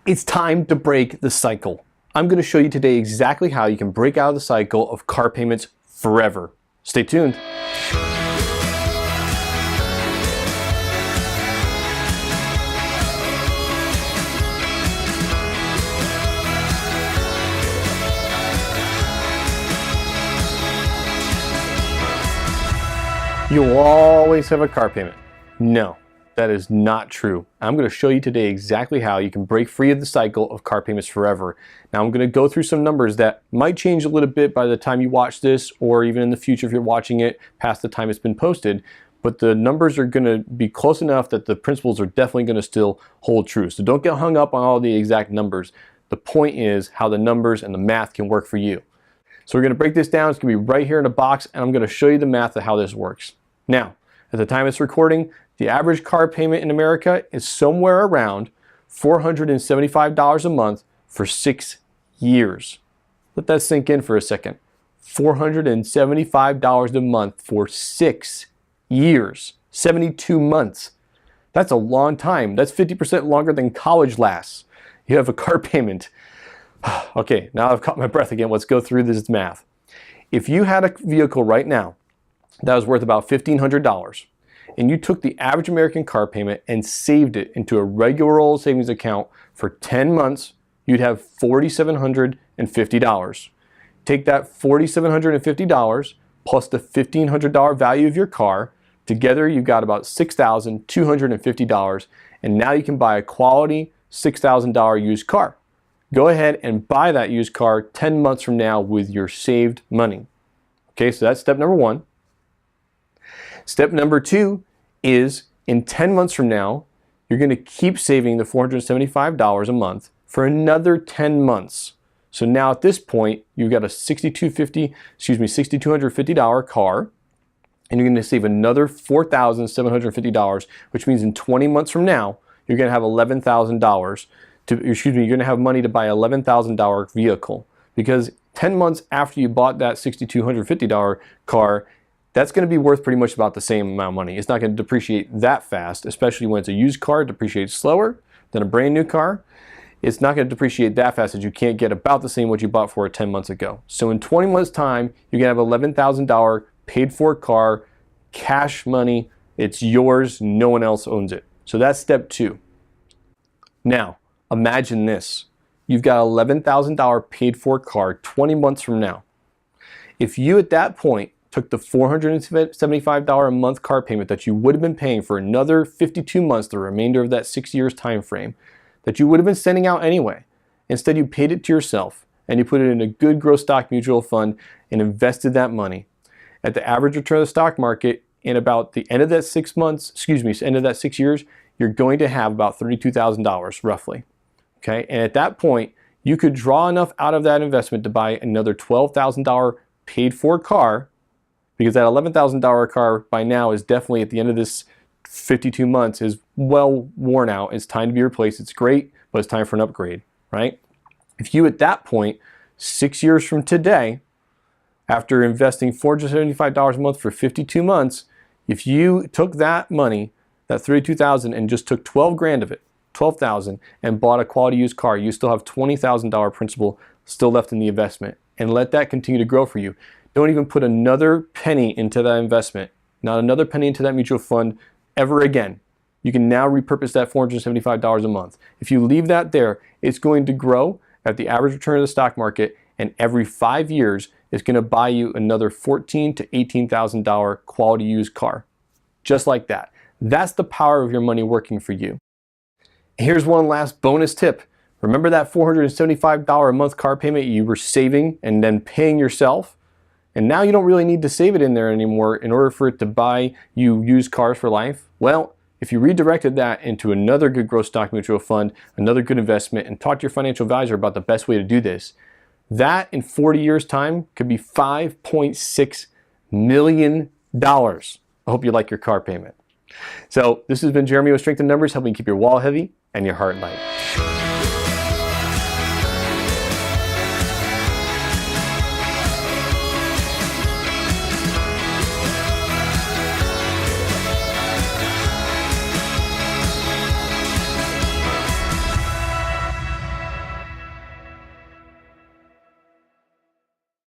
It's time to break the cycle. I'm going to show you today exactly how you can break out of the cycle of car payments forever. Stay tuned. You'll always have a car payment. No, that is not true. I'm going to show you today exactly how you can break free of the cycle of car payments forever. Now I'm going to go through some numbers that might change a little bit by the time you watch this, or even in the future if you're watching it past the time it's been posted. But the numbers are going to be close enough that the principles are definitely going to still hold true. So don't get hung up on all the exact numbers. The point is how the numbers and the math can work for you. So we're going to break this down. It's going to be right here in a box, and I'm going to show you the math of how this works. Now, at the time of this recording, the average car payment in America is somewhere around $475 a month for 6 years. Let that sink in for a second. $475 a month for 6 years. 72 months. That's a long time. That's 50% longer than college lasts. You have a car payment. Okay, now I've caught my breath again. Let's go through this math. If you had a vehicle right now that was worth about $1,500, and you took the average American car payment and saved it into a regular old savings account for 10 months, you'd have $4,750. Take that $4,750 plus the $1,500 value of your car, together you've got about $6,250, and now you can buy a quality $6,000 used car. Go ahead and buy that used car 10 months from now with your saved money. Okay, so that's step number one. Step number two is in 10 months from now, you're going to keep saving the $475 a month for another 10 months. So now at this point, you've got a $6,250 car, and you're going to save another $4,750, which means in 20 months from now, you're going to have $11,000 you're going to have money to buy an $11,000 vehicle, because 10 months after you bought that $6,250 car, that's going to be worth pretty much about the same amount of money. It's not going to depreciate that fast, especially when it's a used car. It depreciates slower than a brand new car. It's not going to depreciate that fast as you can't get about the same what you bought for it 10 months ago. So in 20 months time, you're going to have $11,000 paid for car, cash money. It's yours. No one else owns it. So that's step two. Now, imagine this. You've got $11,000 paid for car 20 months from now. If you at that point took the $475 a month car payment that you would have been paying for another 52 months, the remainder of that 6 years time frame, that you would have been sending out anyway. Instead, you paid it to yourself and you put it in a good growth stock mutual fund and invested that money. At the average return of the stock market, in about the end of that 6 months, end of that 6 years, you're going to have about $32,000 roughly. Okay, and at that point, you could draw enough out of that investment to buy another $12,000 paid for car, because that $11,000 car by now is definitely at the end of this 52 months is well worn out. It's time to be replaced. It's great, but it's time for an upgrade, right? If you at that point, 6 years from today, after investing $475 a month for 52 months, if you took that money, that $32,000, and just took 12 grand of it, 12,000, and bought a quality used car, you still have $20,000 principal still left in the investment, and let that continue to grow for you. Don't even put another penny into that investment, not another penny into that mutual fund ever again. You can now repurpose that $475 a month. If you leave that there, it's going to grow at the average return of the stock market, and every 5 years, it's going to buy you another $14,000 to $18,000 quality used car. Just like that. That's the power of your money working for you. Here's one last bonus tip. Remember that $475 a month car payment you were saving and then paying yourself? And now you don't really need to save it in there anymore in order for it to buy you used cars for life? Well, if you redirected that into another good growth stock mutual fund, another good investment, and talk to your financial advisor about the best way to do this, that in 40 years' time could be $5.6 million. I hope you like your car payment. So this has been Jeremy with Strength in Numbers, helping keep your wallet heavy and your heart light.